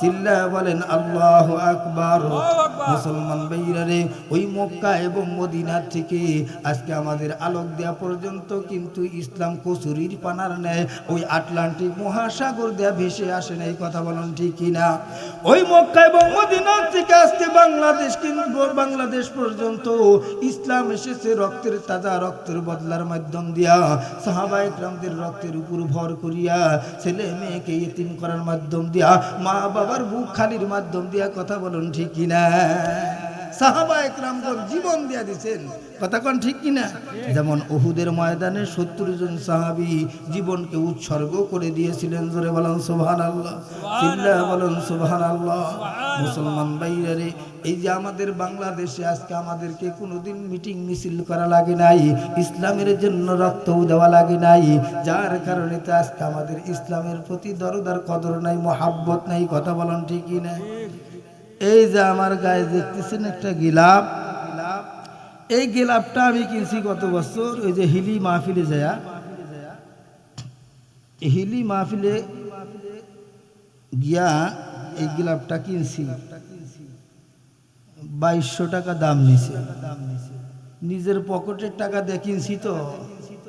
চিল্লা বলেন আল্লাহু আকবার। মুসলমান ভাইরা রে, ওই মক্কা এবং মদিনা থেকে আজকে আমাদের আলোক দেয়া পর্যন্ত কিন্তু ইসলাম কচুরির পানার নেয় ওই আটলান্টিক মহাসাগর দেয়া ভেসে আসে না, এই কথা বলেন ঠিক কিনা? ওই মক্কা এবং মদিনা থেকে আজকে বাংলাদেশ কিন্তু বাংলাদেশ পর্যন্ত ইসলাম এসেছে রক্তের তাজা রক্তের বদলার মাধ্যম দিয়া, সাহাবায়ে কেরামদের রক্তের উপর ভর করিয়া, ছেলে মেয়েকে ইতিম করার মাধ্যম দিয়া, মা বাবার বুক খালির মাধ্যম দিয়া, কথা বলুন ঠিক কিনা? সাহাবায়ে কেরামগণ জীবন দিয়া দিয়েছেন, কথা কোন ঠিক কিনা? যেমন উহুদের ময়দানে 70 জন সাহাবী জীবনকে উৎসর্গ করে দিয়েছিলেন। জোরে বলেন সুবহানাল্লাহ, চিল্লা বলেন সুবহানাল্লাহ। মুসলমান ভাইরা রে, এই যে আমাদের বাংলাদেশে আজকে আমাদেরকে কোনোদিন মিটিং মিছিল করা লাগে নাই, ইসলামের জন্য রক্তও দেওয়া লাগে নাই, যার কারণে তো আজকে আমাদের ইসলামের প্রতি দরদার কদর নাই, মহাব্বত নাই, কথা বলেন ঠিক কিনা? এই যে আমার গায়ে দেখতেছেন একটা গিলাপ, এই গিলাপটা আমি কিনছি কত বছর, ওই যে হিলি মাহফিলে যায়, হিলি মাহফিলে গিয়া এই গিলাপটা কিনছি, 2200 টাকা দাম নিছে। নিজের পকেটের টাকা দিয়ে কিনছি তো,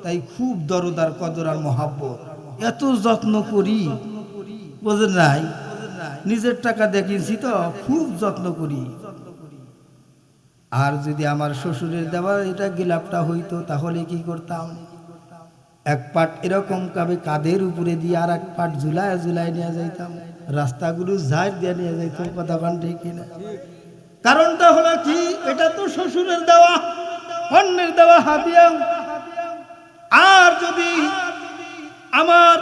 তাই খুব দরদার কদর আর মহাব্বত, এত যত্ন করি, বোঝেন নাই? নিজের টাকা দিয়ে কিনছি তো খুব যত্ন করি। আর যদি আমার শ্বশুরের দেওয়া এটা গিলাপটা হইতো তাহলে কি করতাম? এক পাট এরকম ভাবে কাঁধের উপরে দিয়ে আর এক পাট ঝুলায় ঝুলায় নিয়ে যাইতাম, রাস্তাগুলো ঝাড় দিয়ে নিয়ে যাইতাম, কথা বলেন ঠিক কিনা? কারণটা হলো কি, এটা তো শ্বশুরের দেওয়া, অন্যের দেওয়া হাদিয়া। আর যদি আমার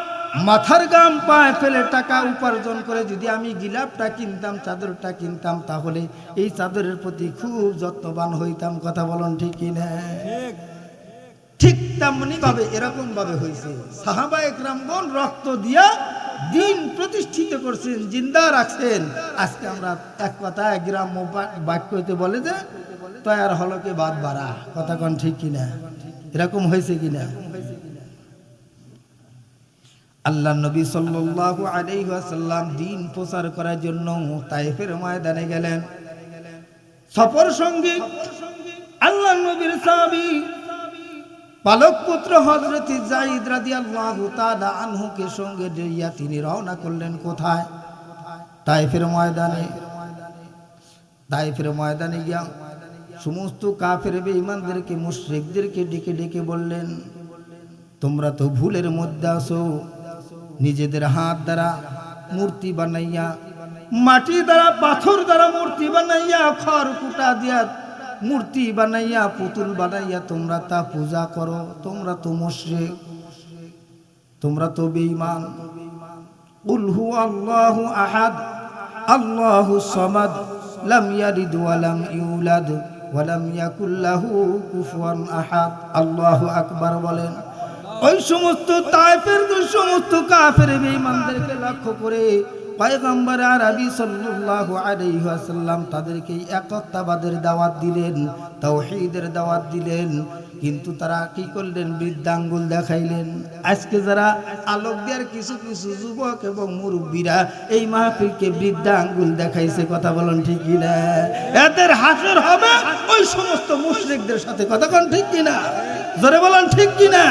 মাথার গাম পায়ে ফেলে টাকা উপার্জন করে যদি আমি গিলাপটা কিনতাম, চাদরটা কিনতাম, তাহলে এই চাদরের প্রতি খুব যত্নবান হইতাম, কথা বলেন ঠিক কিনা? ঠিক তেমনি ভাবে এরকম ভাবে হয়েছে, সাহাবায়ে কেরামগণ রক্ত দিয়া দিন প্রতিষ্ঠিত করছেন, জিন্দা রাখছেন। আজকে আমরা এক কথায় গ্রাম্য বাক্য হইতে বলে যে তৈয়ার হলকে বাদ বাড়া, কথা কোন ঠিক কিনা? এরকম হয়েছে কিনা? আল্লাহ নবী সাল্লাল্লাহু আলাইহি ওয়াসাল্লাম দিন প্রচার করার জন্য তায়েফের ময়দানে গেলেন। সফর সঙ্গী আল্লাহ নবীর সাহাবী পালক পুত্র হযরত যায়েদ রাদিয়াল্লাহু তাআলা আনহুকে সঙ্গে নিয়ে তিনি রওনা করলেন কোথায়? তায়েফের ময়দানে। তায়েফের ময়দানে গিয়া সমস্ত কাফের বেঈমানদেরকে মুশরিকদেরকে ডেকে ডেকে বললেন, তোমরা তো ভুলের মধ্যে আছো, নিজেদের হাত দ্বারা মূর্তি বানাইয়া, মাটি দ্বারা পাথর দ্বারা মূর্তি বানাইয়া, খড় কুটা দিয়া মূর্তি বানাইয়া, পুতুল বানাইয়া তোমরা তা পূজা করো, তোমরা তো মুশরিক, তোমরা তো বেঈমান। কুল হুয়াল্লাহু আহাদ আল্লাহুস সামাদ লাম ইয়ালিদ ওয়া লাম ইউলাদ ওয়া লাম ইয়াকুল লাহু কুফুয়ান আহাদ। আল্লাহু আকবার বলেন। ওই সমস্ত তায়েফের সমস্ত কাফের বেঈমানদেরকে লক্ষ্য করে পয়গম্বর আরবি সাল্লাল্লাহু আলাইহি ওয়াসাল্লাম তাদেরকে একত্ববাদের দাওয়াত দিলেন, তাওহীদের দাওয়াত দিলেন, কিন্তু তারা কি করলেন? বৃদ্ধাঙ্গুল দেখাইলেন। আজকে যারা আলোক দেওয়ার কিছু কিছু যুবক এবং মুরব্বীরা এই মাহফিলকে বৃদ্ধাঙ্গুল দেখাইছে, কথা বলেন ঠিক কিনা? এদের হাসর হবে ওই সমস্ত মুশরিকদের সাথে, কথা কোন ঠিক কিনা? জোরে বলেন ঠিক কিনা?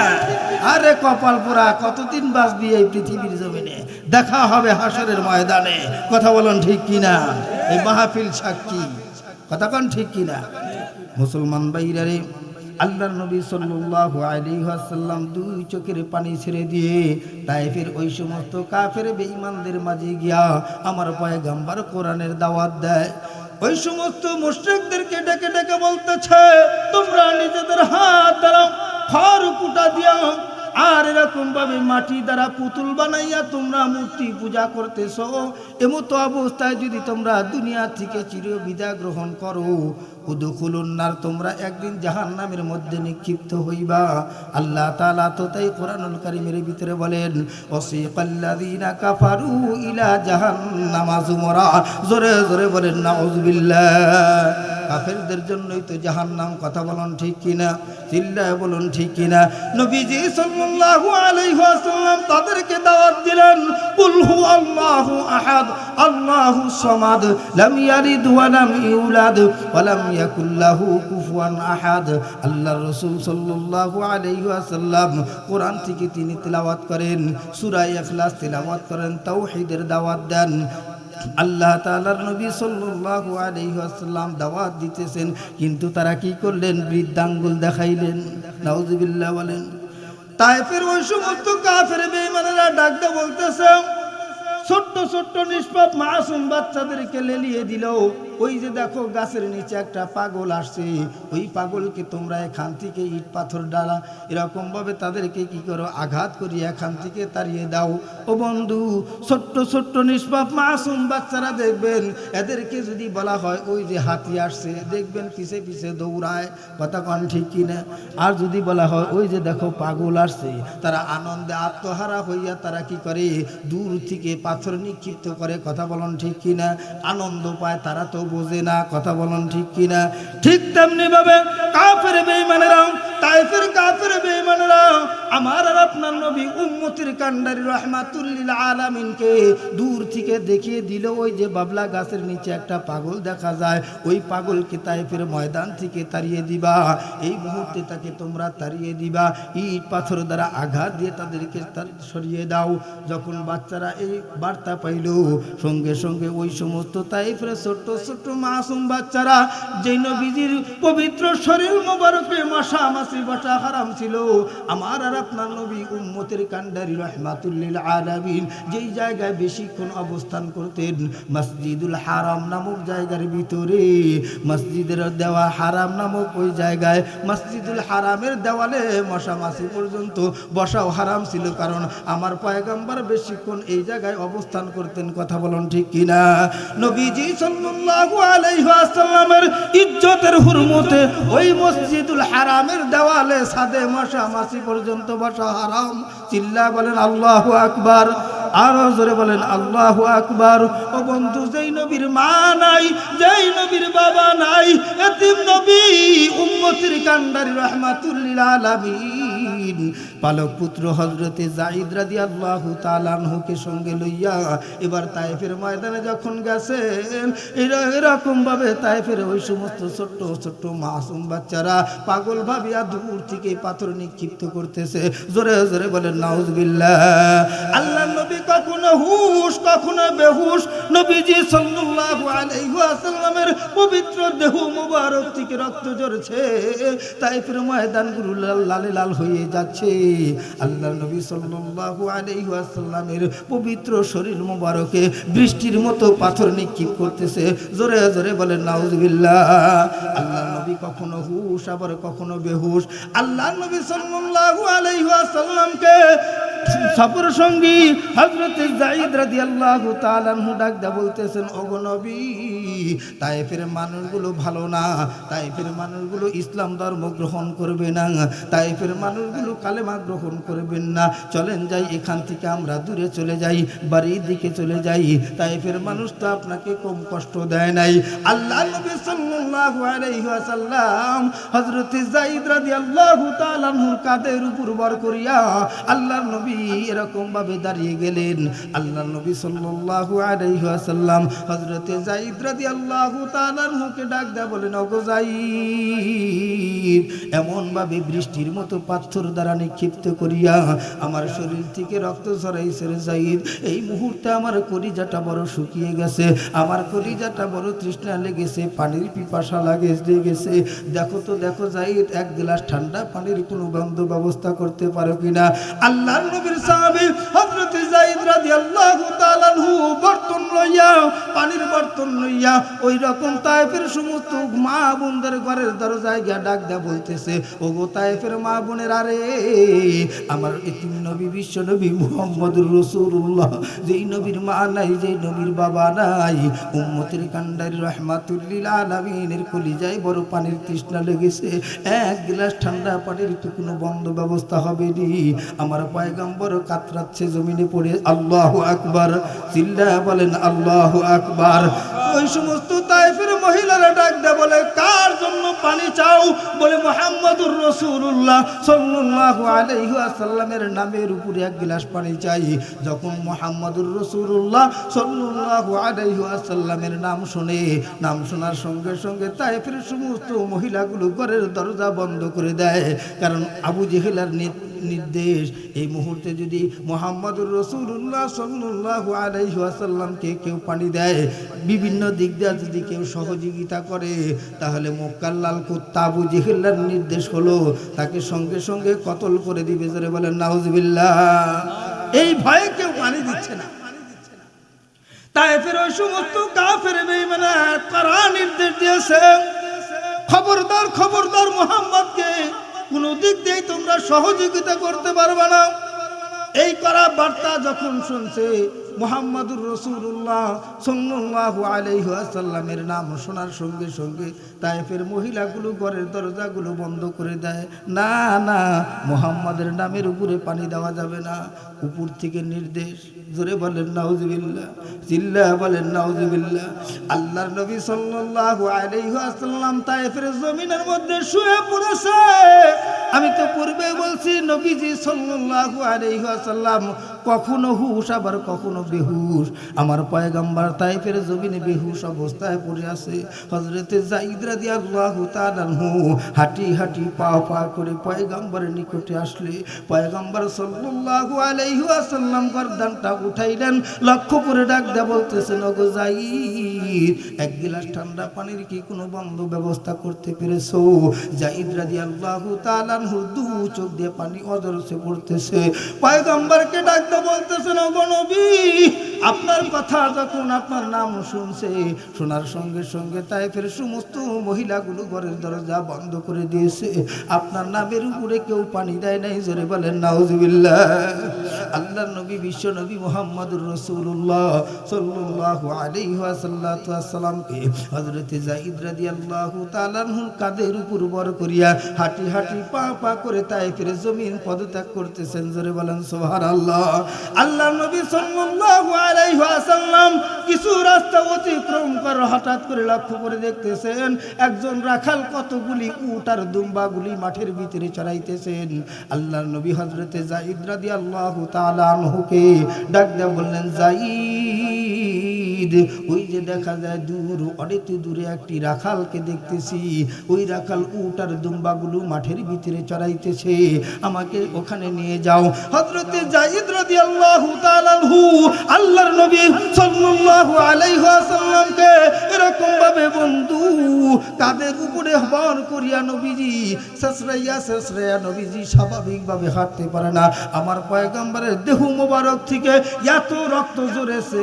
আরে কপাল পোড়া, কতদিন বাঁচবি এই পৃথিবীর জমিনে? দেখা হবে হাসরের ময়দানে, কথা বলেন ঠিক কিনা? এই মাহফিল সাক্ষী, কথা কোন ঠিক কিনা? মুসলমান ভাইরা রে, আল্লাহর নবী সাল্লাল্লাহু আলাইহি ওয়াসাল্লাম দুই চোখের পানি ছেড়ে দিয়ে তায়েফের ওই সমস্ত কাফের বেঈমানদের মাঝে গিয়া আমার পয়গম্বর কোরআনের দাওয়াত দেয়। ওই সমস্ত মুশরিকদেরকে ডেকে ডেকে বলতেছে, তোমরা নিজেদের হাত দ্বারা খড় কুটা দিয়া আর এরকম ভাবে মাটি দ্বারা পুতুল বানাইয়া তোমরা মূর্তি পূজা করতেছো, এমতো অবস্থায় যদি তোমরা দুনিয়া থেকে চিরবিদায় গ্রহণ করো, উদখুলুন নার, তোমরা একদিন জাহান্নামের মধ্যে নিক্ষিপ্ত হইবা। আল্লাহ তাআলা তো তাই কোরআনুল কারীমের ভিতরে বলেন, ওয়াসিকাল্লাযীনা কাফারু ইলা জাহান্নামা যুমরা। জোরে জোরে বলেন নাউযুবিল্লাহ। কাফেরদের জন্যই তো জাহান্নাম। কথা বলুন ঠিক কিনা? চিল্লায় বলুন ঠিক কিনা? নবীজি সাল্লাল্লাহু আলাইহি ওয়াসাল্লাম তাদেরকে দাওয়াত দিলেন, কুল হুয়াল্লাহু আহাদ আল্লাহুস সামাদ লাম ইয়ালিদ ওয়া লাম ইউলাদ ওয়া লাম ইয়াকুল লাহু কুফুয়ান আহাদ। আল্লাহর রাসূল সাল্লাল্লাহু আলাইহি ওয়াসাল্লাম কোরআন থেকে তিনি তেলাওয়াত করেন, সূরা ইখলাস তেলাওয়াত করেন, তাওহীদের দাওয়াত দেন। আল্লাহ তাআলার নবী সাল্লাল্লাহু আলাইহি ওয়াসাল্লাম দাওয়াত দিতেছেন, কিন্তু তারা কি করলেন? বৃদ্ধাঙ্গুল দেখাইলেন। নাউযুবিল্লাহ বলেন। তায়েফের ওই সমস্ত কাফের বেঈমানেরা ডাকতে বলতেছে, ছোট্ট ছোট্ট নিষ্পাপ মাসুম বাচ্চাদেরকে লেলিয়ে দিল। ওই যে দেখো গাছের নিচে একটা পাগল আসছে, ওই পাগলকে তোমরা এখান থেকে ইট পাথর ডালা এরকম ভাবে তাদেরকে কি করো? আঘাত করিয়ে এখান থেকে তাড়িয়ে দাও। ও বন্ধু, ছোট্ট ছোট্ট নিষ্পাপ মাসুম বাচ্চারা দেখবেন, এদেরকে যদি বলা হয় ওই যে হাতি আসছে, দেখবেন পিছে পিছে দৌড়ায়। কথা কন ঠিক কিনা? আর যদি বলা হয় ওই যে দেখো পাগল আসছে, তারা আনন্দে আত্মহারা হইয়া তারা কি করে? দূর থেকে পাথর নিক্ষিপ্ত করে। কথা বলুন ঠিক কিনা? আনন্দ পায়, তারা তো বোঝে না। কথা বলুন ঠিক কিনা? ঠিক তেমনি ভাবে কাফের বেঈমানেরা, তায়েফের কাফের বেঈমানেরা আমার আর আপনার নবী উম্মতের কান্ডারি রাহমাতুল লিল আলামিনকে দূর থেকে দেখিয়ে দিল, ওই যে বাবলা গাছের নিচে একটা পাগল দেখা যায়, ওই পাগলকে তায়েফের ময়দান থেকে তাড়িয়ে দিবা। এই মুহূর্তে তাকে তোমরা তাড়িয়ে দিবা, ইট পাথর দ্বারা আঘাত দিয়ে তাদেরকে সরিয়ে দাও। যখন বাচ্চারা এই বার্তা পাইল, সঙ্গে সঙ্গে ওই সমস্ত তায়েফের ছোট্ট ছোট্ট মাসুম বাচ্চারা, যে নবীজির পবিত্র শরীর মোবারকে মাশামাছি বসা হারাম ছিল, আমার আর আপনার নবী উম্মতের কান্ডারি রাহমাতুল লিল আলামিন যেই জায়গায় বেশিক্ষণ অবস্থান করতেন, মসজিদুল হারাম নামক জায়গার ভিতরে, মসজিদের দেওয়া হারাম নামক ওই জায়গায়, মসজিদুল হারামের দেওয়ালে মশামাছি পর্যন্ত বসাও হারাম ছিল, কারণ আমার পয়গম্বর বেশিক্ষণ এই জায়গায় অবস্থান করতেন। কথা বলুন ঠিক কিনা? নবীজি সাল্লাল্লাহু আলাইহি ওয়াসাল্লামের ইজ্জতের হুরমতে ওই মসজিদুল হারামের দেওয়ালে সাদে মশামাছি পর্যন্ত বসা হারাম। চিল্লা বলেন আল্লাহু আকবার। আরো জোরে বলেন আল্লাহু আকবার। ও বন্ধু, যেই নবীর মা নাই, যেই নবীর বাবা নাই, এতিম নবী উম্মতের কান্ডারি রাহমাতুল লিল আলামিন পালক পুত্র হযরতে যায়েদ রাদিয়াল্লাহু তাআলা আনহুকে সঙ্গে লইয়া এবার তায়েফের ময়দানে যখন গেছেন, এরকম ভাবে তায়েফের ওই সমস্ত ছোট্ট ছোট্ট মাসুম বাচ্চারা পাগল ভাবিয়া দূর থেকে পাথর নিক্ষিপ্ত করতেছে। জোরে জোরে বলেন নাউজুবিল্লাহ। আল্লাহর নবী কখনো হুশ কখনো বেহুশ, নবীজি সাল্লাল্লাহু আলাইহি ওয়াসাল্লামের পবিত্র দেহ মোবারক থেকে রক্ত ঝরছে, তায়েফের ময়দানগুলো লালে লাল হয়ে যাচ্ছে। আল্লাহর নবী সাল্লাল্লাহু আলাইহি ওয়াসাল্লামের পবিত্র শরীর মোবারকে বৃষ্টির মতো পাথর নিক্ষেপ করতেছে। জোরে জোরে বলেন নাউজুবিল্লাহ। আল্লাহর নবী কখনো হুশ আবার কখনো বেহুশ। আল্লাহর নবী সাল্লাল্লাহু আলাইহি ওয়াসাল্লামকে সফর সঙ্গী হযরত যায়েদ রাদিয়াল্লাহু তাআলা আনহু ডাক দা বলতেছেন, ওগো নবী, তায়েফের মানুষগুলো ভালো না, তায়েফের মানুষগুলো ইসলাম ধর্ম গ্রহণ করবে না, তায়েফের মানুষগুলো কালেমা গ্রহণ করবেন না, চলেন যাই এখান থেকে আমরা দূরে চলে যাই, বাড়ির দিকে চলে যাই, তায়েফের মানুষ তো আপনাকে কম কষ্ট দেয় নাই। আল্লাহর নবী সাল্লাল্লাহু আলাইহি ওয়াসাল্লাম হযরত যায়েদ রাদিয়াল্লাহু তাআলা আনহুর কাঁধের উপর ভর করিয়া আল্লাহর নবী এরকম ভাবে দাঁড়িয়ে গেলেন। আল্লাহর নবী সাল্লাল্লাহু আলাইহি ওয়াসাল্লাম হযরত যায়েদ রাদিয়াল্লাহু তাআলা আনহুকে ডাক দেয়া বলেন, ওগো যায়েদ, এমন ভাবে বৃষ্টির মতো পাথর দ্বারা নিক্ষিপ্ত করিয়া আমার শরীর থেকে রক্ত ঝরাইছে রে যায়েদ। এই মুহূর্তে আমার কলিজাটা বড় শুকিয়ে গেছে, আমার কলিজাটা বড় তৃষ্ণা লেগেছে, পানির পিপাসা লেগেছে। দেখো তো দেখো যায়েদ, এক গ্লাস ঠান্ডা পানির কোনো ব্যবস্থা করতে পারো কিনা? আল্লাহর নবীর সাহাবী হযরত যায়েদ রাদিয়াল্লাহু তাআলা আনহু বর্তন লইয়া, পানির বর্তন লইয়া ওই রকম তায়েফের সমস্ত মা বোনদের ঘরের দরজায় গিয়া ডাক দেয়া বলতেছে, ওগো তায়েফের মা বোনের, আরে আমার এতিম নবী বিশ্ব নবী মুহাম্মদুর রাসূলুল্লাহ, যেই নবীর মা নাই, যেই নবীর বাবা নাই, উম্মতের কান্ডারি রাহমাতুল লিল আলামিনের কলিজায় বড় পানির তৃষ্ণা লেগেছে, এক গ্লাস ঠান্ডা পানির তো কোনো ব্যবস্থা হবে নি। আমার পয়গম্বর কাতরাচ্ছে জমিনে পড়ে। আল্লাহু আকবার। চিল্লা বলেন আল্লাহু আকবার। ওই সমস্ত তায়েফ তায়েফের মহিলারা ডাক দেয় বলে কার জন্য পানি চাও? বলে মুহাম্মদুর রাসূলুল্লাহ সাল্লাল্লাহু আলাইহি ওয়াসাল্লামের নামের উপরে এক গ্লাস পানি চাই। যখন মুহাম্মদুর রাসূলুল্লাহ সাল্লাল্লাহু আলাইহি ওয়াসাল্লামের নাম শুনে, নাম শোনার সঙ্গে সঙ্গে তায়েফের সমস্ত মহিলাগুলো ঘরের দরজা বন্ধ করে দেয়। কারণ আবু জেহেলের নির্দেশ, এই মুহূর্তে যদি মুহাম্মদুর রাসূলুল্লাহ সাল্লাল্লাহু আলাইহি ওয়াসাল্লামকে কেউ পানি দেয়, বিভিন্ন দিক দিয়ে যদি কেউ সহযোগিতা করে, তাহলে মক্কার লাল কুত্তা আবু জেহেলের নির্দেশ হলো তাকে সঙ্গে সঙ্গে কতল করে দিবে। জোরে বলেন নাউজুবিল্লাহ। এই ভয়ে কেউ পানি দিচ্ছে না। তায়েফের ওই সমস্ত কাফের বেঈমানরা কড়া নির্দেশ দিয়েছে, খবরদার খবরদার, মুহাম্মদকে কোন দিক দিয়ে তোমরা সহযোগিতা করতে পারবে না। এই কড়া বার্তা যখন শুনছে, মুহাম্মদুর রাসূলুল্লাহ সাল্লাল্লাহু আলাইহি ওয়াসাল্লামের নাম শোনার সঙ্গে সঙ্গে তায়েফের মহিলাগুলো ঘরের দরজাগুলো বন্ধ করে দেয়। না না, মুহাম্মাদের নামের উপরে পানি দেওয়া যাবে না। উপর থেকে নির্দেশ। জোরে বলেন নাউজুবিল্লাহ, চিল্লা বলেন নাউজুবিল্লাহ। আল্লাহর নবী সাল্লাল্লাহু আলাইহি ওয়াসাল্লাম তায়েফের জমিনের মধ্যে শুয়ে পড়েছে। আমি তো পূর্বে বলছি, নবীজি সাল্লাল্লাহু আলাইহি ওয়াসাল্লাম কখনো হুশ আবার কখনো বেহুশ। আমার পয়গম্বর তায়েফের জমিনে বেহুশ অবস্থায় পড়ে আছে। হযরতে যায়েদ রাদিয়াল্লাহু তাআলা আনহু হাঁটি হাঁটি পা পা করে পয়গম্বরের নিকটে আসলে পয়গম্বর সাল্লাল্লাহু আলাইহি ওয়াসাল্লাম গর্দানটা উঠাইলেন, লক্ষ্য করে ডাক দেয়া বলতেছেন, ওগো যায়েদ, এক গ্লাস ঠান্ডা পানির কি কোনো বন্ধ ব্যবস্থা করতে পেরেছো? যায়েদ রাদিয়াল্লাহু তাআলা আনহু দু চোখ দিয়ে পানি অজরসে পড়তেছে। পয়গম্বরকে ডাক দেয়া বলতেছেন, ওগো নবী, আপনার কথা যখন আপনার নাম শুনছে, শোনার সঙ্গে সঙ্গে তায়েফের সমস্ত মহিলাগুলো ঘরের দরজা বন্ধ করে দিয়েছে। আপনার নামের উপরে কেউ পানি দেয় নাই। জোরে বলেন নাউজুবিল্লাহ। আল্লাহর নবী বিশ্ব নবী মুহাম্মদুর রাসূলুল্লাহ সাল্লাল্লাহু আলাইহি ওয়াসাল্লামকে হযরতে যায়েদ রাদিয়াল্লাহু তাআলা আনহুর কাঁধের উপর বর করিয়া হাঁটি হাঁটি পা পা করে তায়েফের জমিন পদত্যাগ করতেছেন। জোরে বলেন সুবহানাল্লাহ। আল্লাহর নবী সাল্লাল্লাহু আলাইহি ওয়াসাল্লাম কিছু রাস্তা অতিক্রম করে হঠাৎ করে লক্ষ্য করে দেখতেছেন একজন রাখাল কতগুলি উট আর দুম্বাগুলি মাঠের ভিতরে চড়াইতেছেন। আল্লাহর নবী হযরতে যায়েদ রাদিয়াল্লাহু তাআলা আনহুকে ডাক দিয়ে বললেন, যায়েদ, ওই যে দেখা যায় দূর, অনেক দূরে একটি রাখালকে দেখতেছি। ওই রাখাল উট আর দুম্বাগুলো মাঠের ভিতরে চড়াইতেছে, আমাকে ওখানে নিয়ে যাও। হযরতে যায়েদ রাদিয়াল্লাহু তাআলা আনহু আল্লাহর নবী সাল্লাল্লাহু আলাইহি ওয়াসাল্লামকে এরকম ভাবে বন্ধু কাঁধের উপরে বর করিয়া নবীজি শেষরাইয়া নবীজি স্বাভাবিকভাবে হাঁটতে পারে না। আমার পয়গম্বরের দেহ মোবারক থেকে এত রক্ত ঝরেছে,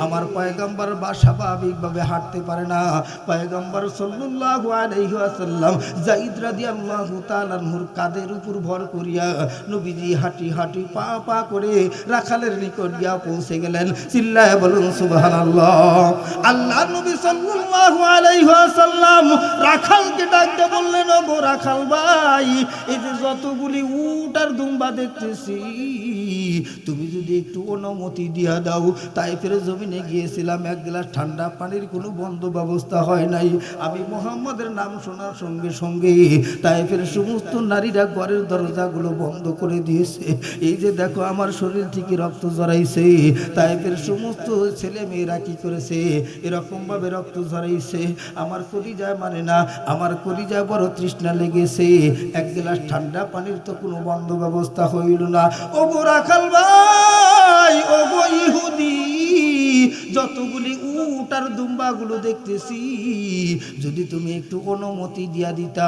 আমার পয়গম্বর বা স্বাভাবিকভাবে হাঁটতে পারে না। পয়গম্বর সাল্লাল্লাহু আলাইহি ওয়াসাল্লাম যায়েদ রাদিয়াল্লাহু তাআলা আনহুর কাঁধের উপর ভর করিয়া নবীজি হাঁটি হাঁটি পা পা করে রাখালের নিকট গিয়া পৌঁছে গেলেন। চিল্লায় বলুন সুবহানাল্লাহ। আল্লাহর নবী সাল্লাল্লাহু আলাইহি ওয়াসাল্লাম রাখালকে ডাক দিয়ে বললেন, ওগো রাখাল ভাই, এই যে যতগুলি উট আর দুম্বা দেখতেছি, তুমি যদি একটু অনুমতি দিয়া দাও, তায়েফের জমিনে গিয়েছিলাম, এক গ্লাস ঠান্ডা পানির কোনো বন্ধ ব্যবস্থা হয় নাই। আমি মুহাম্মদের নাম শোনার সঙ্গে সঙ্গে তায়েফের সমস্ত নারীরা ঘরের দরজাগুলো বন্ধ করে দিয়েছে। এই যে দেখো আমার শরীর থেকে রক্ত ঝরাইছে। তায়েফের সমস্ত ছেলে মেয়েরা কি করেছে, এরকম ভাবে রক্ত ঝরাইছে। আমার কলিজায় মানে না, আমার কলিজায় বড় তৃষ্ণা লেগেছে। এক গ্লাস ঠান্ডা পানির তো কোনো বন্ধ ব্যবস্থা হইল না। ওগো রাখাল ভাই, ওগো ইহুদি, যতগুলি উট আর দুম্বাগুলো দেখতেছি, যদি তুমি একটু অনুমতি দিয়া দিতা,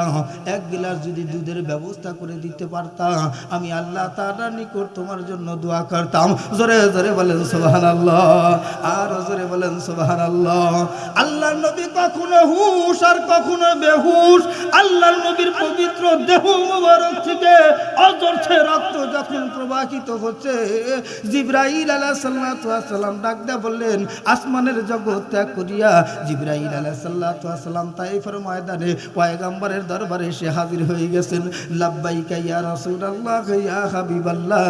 এক গ্লাস যদি দুধের ব্যবস্থা করে দিতে পারতা, আমি আল্লাহ তাআলার নিকট তোমার জন্য দোয়া করতাম। জোরে জোরে বলেন সুবহানাল্লাহ, আর জোরে বলেন সুবহানাল্লাহ। আল্লাহর নবী কখনো হুশ আর কখনো বেহুশ। আল্লাহর নবীর পবিত্র দেহ মোবারক থেকে অজস্র রক্ত যখন প্রবাহিত হচ্ছে, জিবরাইল আলাইহিস সালাম ডাক দিয়ে বললেন, আসমানের জগৎ ত্যাগ করিয়া জিবরাইল আলাইহিস সালাম তায়েফের ময়দানে পয়গম্বরের দরবারে এসে হাজির হয়ে গেছেন। লাব্বাইকা ইয়া রাসূলুল্লাহ ইয়া হাবিবাল্লাহ,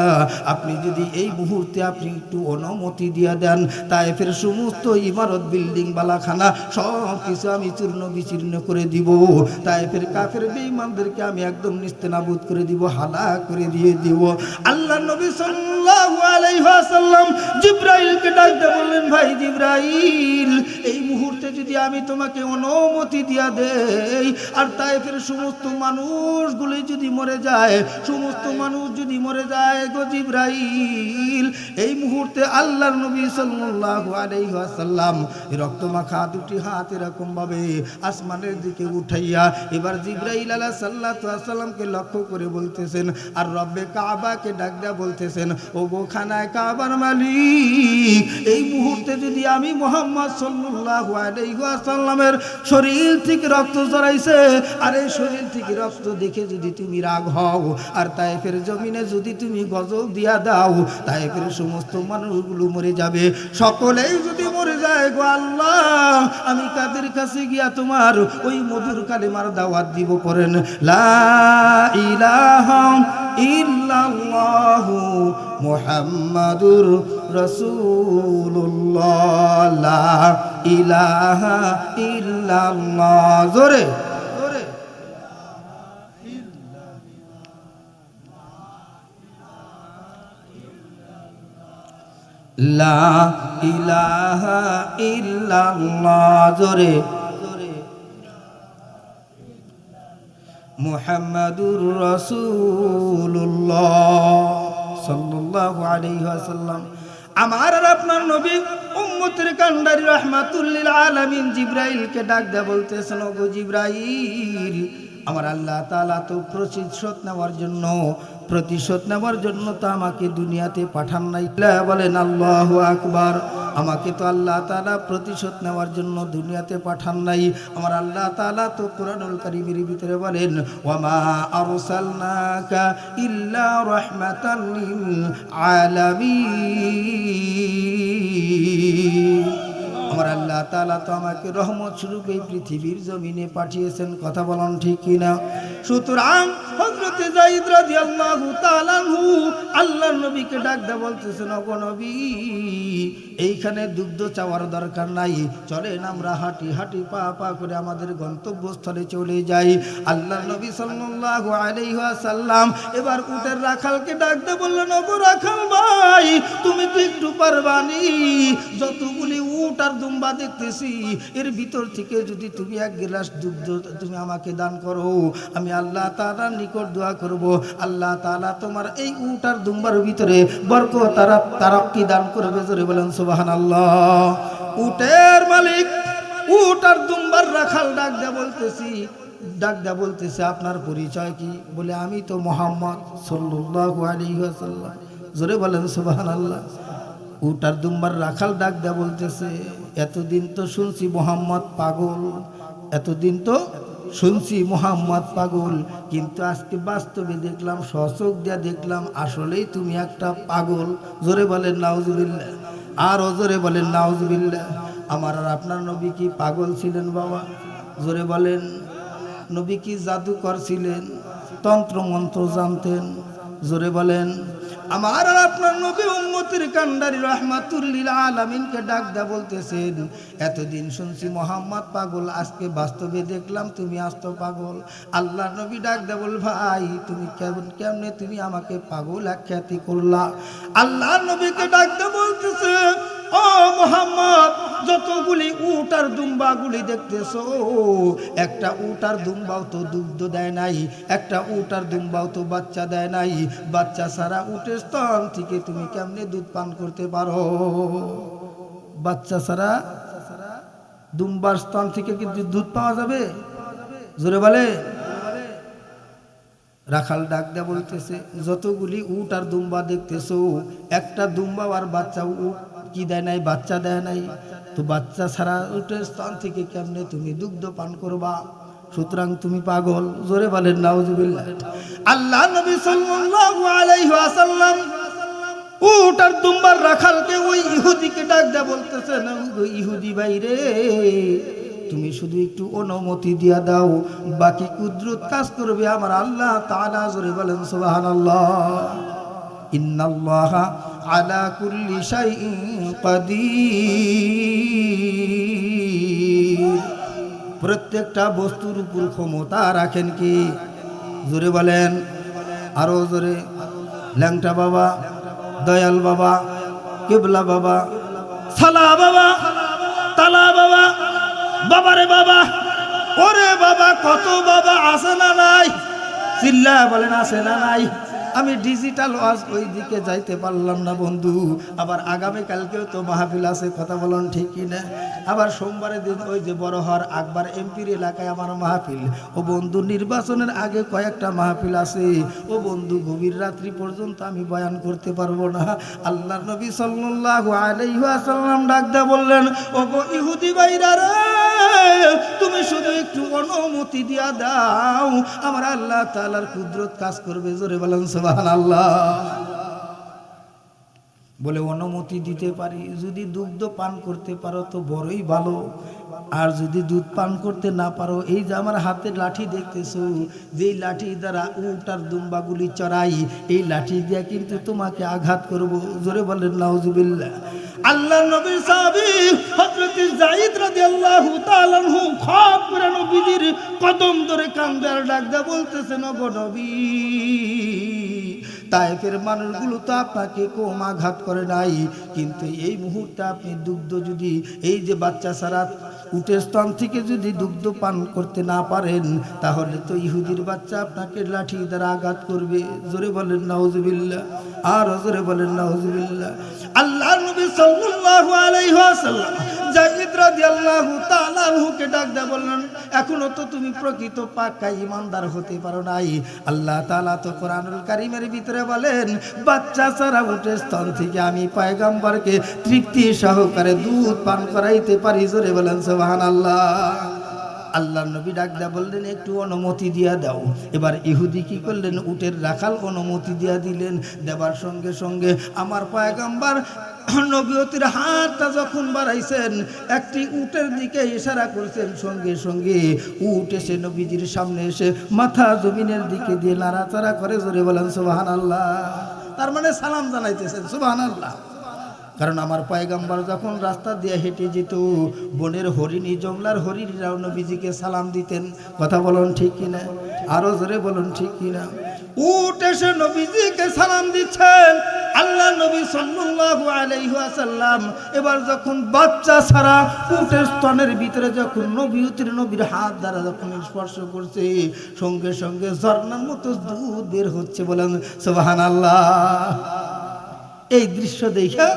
আপনি যদি এই মুহূর্তে আপনি একটু অনুমতি দিয়ে দেন, তায়েফের সমস্ত ইমারত বিল্ডিং বালাখানা সব কিছু আমি চূর্ণ বিচূর্ণ করে দিব। তায়েফের কাফের বেঈমানদেরকে আমি একদম নিস্তেনাবুদ করে দিব, হালাক করে দিয়ে দিব। আল্লাহর নবী সাল্লাল্লাহু আলাইহি ওয়াসাল্লাম জিবরাইলকে ডাক দিয়ে বললেন, ভাই জিবরাইল, এই মুহূর্তে যদি আমি তোমাকে অনুমতি দিয়া দেই আর তায়েফের সমস্ত মানুষগুলি যদি মরে যায়, সমস্ত মানুষ যদি মরে যায় গো জিবরাইল, এই মুহূর্তে আল্লাহর নবী সাল্লাল্লাহু আলাইহি ওয়াসাল্লাম রক্তমাখা দুটি হাত এরকম ভাবে আসমানের দিকে উঠাইয়া এবার জিবরাইল আলাইহিস সালামকে লক্ষ্য করে বলতেছেন আর রব্বে কাবাকে ডাক দিয়া বলতেছেন, ও গো খানায় কাবার মালিক, এই মুহূর্তে যদি আমি মুহাম্মদ সাল্লাল্লাহু আলাইহি ওয়াসাল্লামের শরীর থেকে রক্ত ঝরাইছে আর এই শরীর থেকে রক্ত দেখে যদি তুমি রাগ হও আর তায়েফের জমিনে যদি তুমি গজব দিয়া দাও, তায়েফের সমস্ত মানুষগুলো মরে যাবে, সকলেই যদি মরে যায় গো আল্লাহ, আমি কাদের কাছে গিয়া তোমার ওই মধুর কালেমার দাওয়াত দিব? পড়েন লা ইলাহা ইল্লাল্লাহু মুহাম্মাদুর রাসূলুল্লাহ, লা ইলাহা ইল্লাল্লাহ, জোরে লা ইলাহা ইল্লাল্লাহ, জোরে মুহাম্মাদুর রাসূলুল্লাহ সাল্লাল্লাহু আলাইহি ওয়াসাল্লাম। আমার আর আপনার নবী উম্মতের কান্ডারি রাহমাতুল লিল আলামিন জিবরাইলকে ডাক দেয়া বলতেছেন, ওগো জিবরাইল, আমার আল্লাহ তাআলা তো প্রতিশোধ নেওয়ার জন্য তো আমাকে দুনিয়াতে পাঠান নাই। বলেন আল্লাহু আকবার। আমাকে তো আল্লাহ তাআলা প্রতিশোধ নেওয়ার জন্য দুনিয়াতে পাঠান নাই। আমার আল্লাহ তাআলা তো কুরআনুল কারীমের ভিতরে বলেন, ওয়ামা আরসালনাকা ইল্লা রাহমাতাল লিল আলামিন। আমার আল্লাহ তাআলা তো আমাকে রহমত স্বরূপ এই পৃথিবীর জমিনে পাঠিয়েছেন। কথা বলেন ঠিক কিনা? সুতরাং হযরতে যায়েদ রাদিয়াল্লাহু তাআলা আনহু আল্লাহর নবীকে ডাক দিয়ে বলতেছেন, ওগো নবী, এইখানে দুগ্ধ চাওয়ার দরকার নাই, চলেন আমরা হাঁটি হাঁটি পা পা করে আমাদের গন্তব্যস্থলে চলে যাই। আল্লাহর নবী সাল্লাল্লাহু আলাইহি ওয়াসাল্লাম এবার উটের রাখালকে ডাক দিয়ে বললেন, ওগো রাখাল ভাই, তুমি তো একটু পারবানি, যতগুলি উট আর দুম্বা দেখতেছি এর ভিতর থেকে যদি তুমি এক গ্লাস দুগ্ধ তুমি আমাকে দান করো, আমি আল্লাহ তাআলার নিকট দোয়া করব, আল্লাহ তাআলা তোমার এই উট আর দুম্বার ভিতরে বরকত তারাক্কি দান করবে। জোরে বলেন সুবহানাল্লাহ। উটের মালিক উট আর দুম্বার রাখাল ডাক দেয়া বলতেছে আপনার পরিচয় কি? বলে আমি তো মুহাম্মদ সাল্লাল্লাহু আলাইহি ওয়াসাল্লাম। জোরে বলেন সুবহানাল্লাহ। উট আর দুম্বার রাখাল ডাক দেয়া বলতেছে, এতদিন তো শুনছি মুহাম্মদ পাগল, এতদিন তো শুনছি মুহাম্মদ পাগল, কিন্তু আজকে বাস্তবে দেখলাম, সচক দিয়া দেখলাম, আসলেই তুমি একটা পাগল। জোরে বলেন নাউজুবিল্লাহ। আর জোরে বলেন নাউজুবিল্লাহ। আমার আর আপনার নবী কি পাগল ছিলেন বাবা? জোরে বলেন। নবী কি জাদুকর ছিলেন? তন্ত্র মন্ত্র জানতেন? জোরে বলেন। আমার আর আপনার নবী উম্মতের কান্ডারি রাহমাতুল লিল আলামিনকে ডাক দেয়া বলতেছেন, এতদিন শুনছি মুহাম্মদ পাগল, আজকে বাস্তবে দেখলাম তুমি আস্ত পাগল। আল্লাহর নবী ডাক দেয়া বল, ভাই তুমি কেমনে তুমি আমাকে পাগল আখ্যাতি করলা? আল্লাহর নবীকে ডাক দেয়া বলতেছে, ও মুহাম্মদ, যতগুলি উট আর দুম্বাগুলি দেখতেছো, একটা উট আর দুম্বাও তো দুগ্ধ দেয় নাই, একটা উট আর দুম্বাও তো বাচ্চা দেয় নাই। বাচ্চা ছাড়া উটের স্তন থেকে তুমি কেমনে দুধ পান করতে পারো? বাচ্চা ছাড়া দুম্বার স্তন থেকে কিন্তু দুধ পাওয়া যাবে? জোরে বলে। রাখাল ডাক দেয়া বলতেছে, যতগুলি উট আর দুম্বা দেখতেছো, একটা দুম্বা আর বাচ্চা উট কি দেয় নাই? বাচ্চা দেয় নাই। তো বাচ্চা ছাড়া উটের স্তন থেকে কেমনে তুমি দুগ্ধ পান করবা? সুতরাং তুমি পাগল। জোরে বলেন নাউজুবিল্লাহ। আল্লাহ নবী সাল্লাল্লাহু আলাইহি ওয়াসাল্লাম উট আর দুম্বার রাখালকে ওই ইহুদিকে ডাক দেয়া বলতেছেন, ইহুদি ভাই রে, তুমি শুধু একটু অনুমতি দিয়া দাও, বাকি কুদরত কাজ করবে আমার আল্লাহ তাআলা। জোরে বলেন সুবহানাল্লাহ। ইন্নাল্লাহা আলা কুল্লি শাইইন কাদির। প্রত্যেকটা বস্তুর উপর ক্ষমতা রাখেন কি? জোরে বলেন, আরো জোরে। ল্যাংটা বাবা, দয়াল বাবা, কিবলা বাবা, সালা বাবা, তালা বাবা, বাবারে বাবা, ওরে বাবা, কত বাবা আছে না নাই? চিল্লা বলেন আছে না নাই? আমি ডিজিটাল ওয়াজ ওই দিকে যাইতে পারলাম না বন্ধু। আবার আগামী কালকেও তো মাহফিল আছে, কথা বলেন ঠিক কি না? আবার সোমবারের দিন ওই যে বড় হওয়ার আকবর এমপির এলাকায় আমার মাহফিল। ও বন্ধু নির্বাচনের আগে কয়েকটা মাহফিল আছে। ও বন্ধু গভীর রাত্রি পর্যন্ত আমি বয়ান করতে পারবো না। আল্লাহর নবী সাল্লাল্লাহু আলাইহি ওয়াসাল্লাম ডাক দিয়ে বললেন, ও গো ইহুদি ভাইরা রে, তুমি শুধু একটু অনুমতি দিয়া দাও, আমার আল্লাহ তাআলার কুদরত কাজ করবে। জোরে বলেন সুবহানাল্লাহ। বলে অনুমতি দিতে পারি, যদি দুগ্ধ পান করতে পারো তো বড়ই ভালো, আর যদি দুধ পান করতে না পারো, এই যে আমার হাতের লাঠি দেখতেছো, যেই লাঠি দ্বারা উট আর দুম্বাগুলি চড়াই, এই লাঠি দিয়ে কিন্তু তোমাকে আঘাত করব। জোরে বলেন নাউজুবিল্লাহ। আল্লাহর নবীর সাহাবী হযরত যায়েদ রাদিয়াল্লাহু তাআলা আনহু খপ করে নবীজির কদম ধরে কান্দে আর ডাক দেয়া বলতেছেন, ওগো নবী, তায়েফের মানুষগুলো তো আপনাকে কম আঘাত করে নাই, কিন্তু এই মুহূর্তে আপনি দুগ্ধ যদি, এই যে বাচ্চা ছাড়া উটের স্তন থেকে যদি দুগ্ধ পান করতে না পারেন, তাহলে তো ইহুদির বাচ্চা আপনাকে লাঠি দ্বারা আঘাত করবে। জোরে বলেন নাউজুবিল্লাহ, আর জোরে বলেন নাউজুবিল্লাহ। আল্লাহর নবী সাল্লাল্লাহু আলাইহি ওয়াসাল্লাম যায়েদ রাদিয়াল্লাহু তাআলা আনহুকে ডাক দিয়ে বললেন, এখনো তো তুমি প্রকৃত পাক্কা ঈমানদার হতে পারো নাই। আল্লাহ তাআলা তো কোরআনুল কারীমের ভিতরে বলেন, বাচ্চা ছাড়া উটের স্তন থেকে আমি পয়গম্বরকে তৃপ্তি সহকারে দুধ পান করাইতে পারি। জোরে বলেন সুবহানাল্লাহ। আল্লাহর নবী ডাক দেয়া বললেন, একটু অনুমতি দিয়া দাও। এবার ইহুদি কি করলেন, উটের রাখাল অনুমতি দিয়া দিলেন। দেবার সঙ্গে সঙ্গে আমার পয়গম্বর নবীয়তির হাতটা যখন বাড়াইছেন, একটি উটের দিকে ইশারা করছেন, সঙ্গে সঙ্গে উট এসে নবীজির সামনে এসে মাথা জমিনের দিকে দিয়ে নাড়াচাড়া করে। জোরে বলেন সুবহানাল্লাহ। তার মানে সালাম জানাইতেছেন, সুবহানাল্লাহ। কারণ আমার পয়গম্বর যখন রাস্তা দিয়ে হেঁটে যেত, বনের হরিণী, জংলার হরিণীরাও নবীজিকে সালাম দিতেন। কথা বলুন ঠিক কিনা, আরো জোরে বলুন ঠিক কিনা। উট এসে নবীজিকে সালাম দিচ্ছেন। আল্লাহ নবী সাল্লাল্লাহু আলাইহি ওয়াসাল্লাম এবার যখন বাচ্চা ছাড়া উটের স্তনের ভিতরে যখন নবীর হাত দ্বারা যখন স্পর্শ করছে, সঙ্গে সঙ্গে ঝর্ণার মতো দুধ বের হচ্ছে। বলেন সুবহানাল্লাহ। এই দৃশ্য দেখা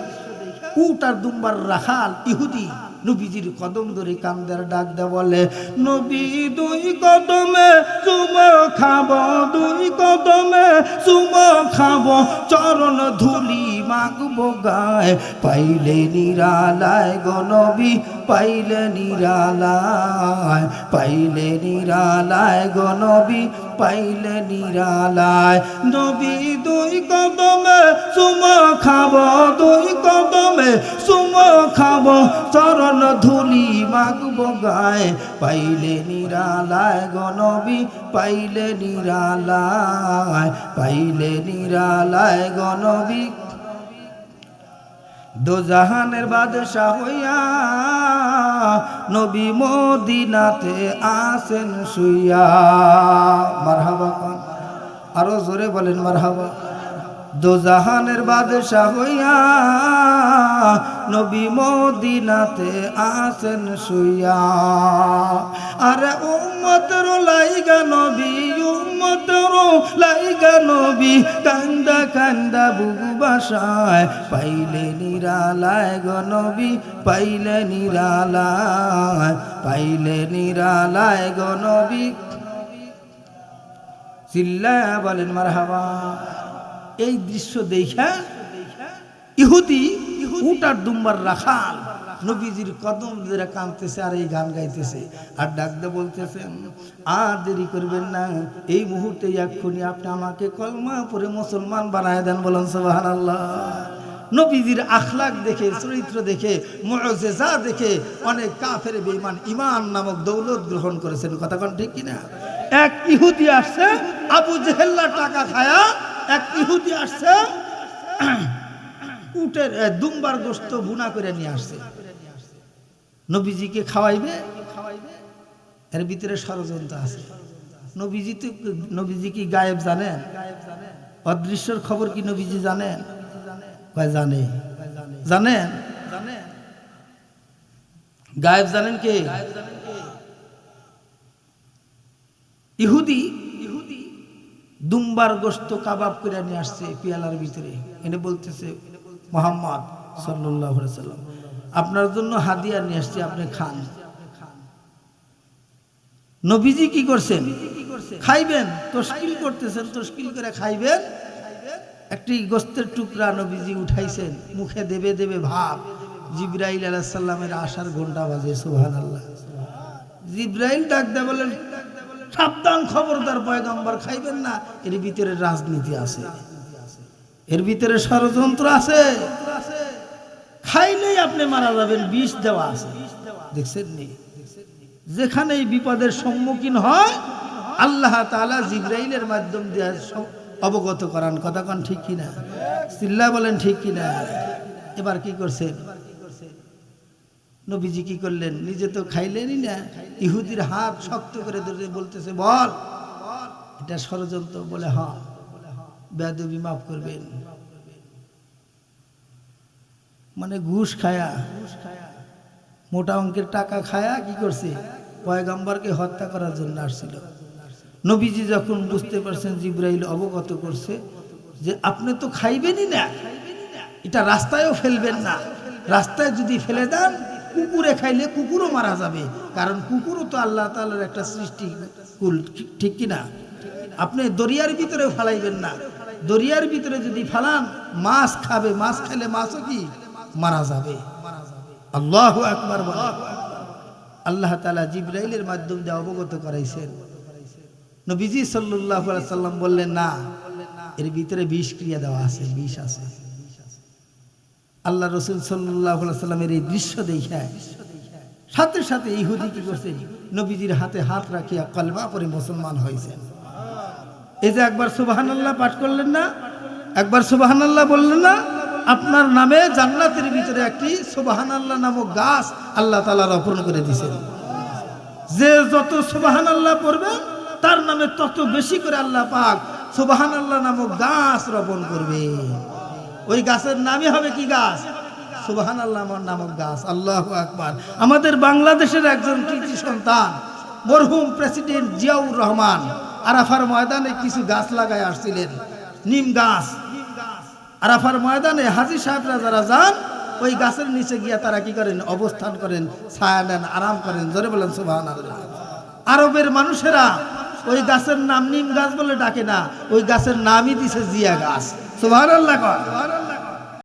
উট আর দুম্বার রাখাল ইহুদি নবীজির কদম ধরে কান্দার ডাক দেয়া বলে, নবী দুই কদমে চুমো খাবো, দুই কদমে চুমো খাবো, চরণ ধুলি মাগবো গায়, পাইলে নিরালায় গো নবী, পাইলে নিরালায়, পাইলে নিরালায় গো নবী, পাইলে নিরালায়। নবী দুই কদমে চুমো খাবো, দুই কদমে চুমো খাবো, চরণ ধুলি মাগবো গায়, পাইলে নিরালায় গো নবী, পাইলে নিরালায়, পাইলে নিরালায় গো নবী। দোজাহানের বাদশা হইয়া নবী মদিনাতে আসেন শুইয়া। মারহাবা কোন, আরো জোরে বলেন মারহাবা। দোজাহানের বাদশা হইয়া নবী মদিনাতে আসেন শুইয়া। আরে উম্মতের লাইগা নবী, উম্মতের লাইগা নবী, কান্দা কান্দা বুবু বাসায়, পাইলে নিরালায় গো নবী, পাইলে নিরালায়, পাইলে নিরালায় গো নবী। চিল্লায়া বলেন মারহাবা। এই দৃশ্য দেখা ইহুদি উট আর দুম্বার রাখাল নবীজির কদম ধরে কাঁদতেছে আর এই গান গাইতেছে আর ডাকতে বলতেছেন, আর দেরি করবেন না, এই মুহূর্তে এক্ষুনি আপনি আমাকে কলমা পড়ে মুসলমান বানায় দেন। বলেন সুবহানাল্লাহ। নবীজির আখলাক দেখে, চরিত্র দেখে, মুআজিজা দেখে অনেক কাফের বেঈমান ঈমান নামক দৌলত গ্রহণ করেছেন। কথা কোন ঠিক কিনা? এক ইহুদি আসছে আবু জেহেল্লার টাকা খায়া, এক ইহুদি আসছে উটের দুম্বার গোশত ভুনা করে নিয়ে আসছে, নবীজিকে খাওয়াইবে। এর ভিতরে ষড়যন্ত্র আছে। নবীজি কি গায়েব জানেন? অদৃশ্যের খবর কি নবীজি জানেন? জানে। জানেন গায়েব জানেন কে? ইহুদি দুম্বার গোশত কাবাব করে নিয়ে আসছে পিয়ালার ভিতরে, এনে বলতেছে, মুহাম্মদ সাল্লাল্লাহু আলাইহি সাল্লাম আপনার জন্য হাদিয়া নিয়ে আসছি, আপনি খান। নবীজি কি করছেন? খাইবেন, তশকিল করতেছেন, তশকিল করে খাইবেন। একটি গোশতের টুকরা নবীজি উঠাইছেন, মুখে দেবে দেবে ভাব। জিবরাইল আলাইহিস সালামের আসার ঘন্টা বাজে। সুবহানাল্লাহ। জিবরাইল ডাক দেয়া বলেন, সাবধান, খবরদার, পয়গম্বর খাইবেন না। এর ভিতরে রাজনীতি আছে, এর ভিতরে ষড়যন্ত্র আছে, খাইলেই আপনি মারা যাবেন, বিষ দেওয়া আছে। দেখছেন নি? যেখানে এই বিপদের সম্মুখীন হয় আল্লাহ তাআলা জিবরাইলের মাধ্যম দিয়ে অবগত করান। কথা কোন ঠিক কিনা? চিল্লা বলেন ঠিক কিনা? এবার কি করছেন নবীজি? কি করলেন? নিজে তো খাইলেনই না, ইহুদির হাত শক্ত করে ধরে বলতেছে, বল এটা ষড়যন্ত্র। বলে হ্যাঁ, বেয়াদবি মাফ করবেন। মানে ঘুষ খায়া, মোটা অঙ্কের টাকা খায়া কি করছে? পয়গম্বরকে হত্যা করার জন্য আসছিল। নবীজি যখন বুঝতে পারছেন, জিবরাইল অবগত করছে যে আপনি তো খাইবেনই না, এটা রাস্তায়ও ফেলবেন না। রাস্তায় যদি ফেলে দেন, কুকুরে খাইলে কুকুরও মারা যাবে, কারণ কুকুরও তো আল্লাহ তাআলার একটা সৃষ্টি কুল, ঠিক কিনা? আপনি দরিয়ার ভিতরে ফালাইবেন না। দরিয়ার ভিতরে যদি ফালান, মাছ খাবে, মাছ খেলে মাছও কি মারা যাবে। আল্লাহু আকবার। আল্লাহ তাআলা জিবরাইলের মাধ্যমে দিয়ে অবগত করাইছেন। নবীজি সাল্লাল্লাহু আলাইহি সাল্লাম বললেন, না, এর ভিতরে বিষ ক্রিয়া দেওয়া আছে, বিষ আছে। আল্লাহ রাসূল সাল্লাল্লাহু আলাইহি সাল্লামের এই দৃশ্য দেখে সাথে সাথে ইহুদি কি করছে? নবীজির হাতে হাত রাখিয়া কলমা পড়ে মুসলমান হয়েছেন। এই যে একবার সুবহানাল্লাহ পাঠ করলেন না, একবার সুবহানাল্লাহ বললেন না, আপনার নামে জান্নাতের ভিতরে একটি সুবহানাল্লাহ নামক গাছ আল্লাহ তাআলা রোপণ করে দিয়েছেন। যে যত সুবহানাল্লাহ পড়বে তার নামে তত বেশি করে আল্লাহ পাক সুবহানাল্লাহ নামক গাছ রোপণ করবে। ওই গাছের নামই হবে কি গাছ? সুবহানাল্লাহ নামক গাছ। আল্লাহু আকবার। আমাদের বাংলাদেশের একজন কৃতি সন্তান মরহুম প্রেসিডেন্ট জিয়াউর রহমান আরাফার ময়দানে কিছু গাছ লাগায় আসছিলেন, নিম গাছ। আরাফার ময়দানে হাজী সাহেবরা যারা যান, ওই গাছের নিচে গিয়া তারা কি করেন? অবস্থান করেন, ছায়া নেন, আরাম করেন। জোরে বলেন সুবহানাল্লাহ। আরবের মানুষেরা ওই গাছের নাম নিম গাছ বলে ডাকে না, ওই গাছের নামই দিছে জিয়া গাছ। সুবহানাল্লাহ।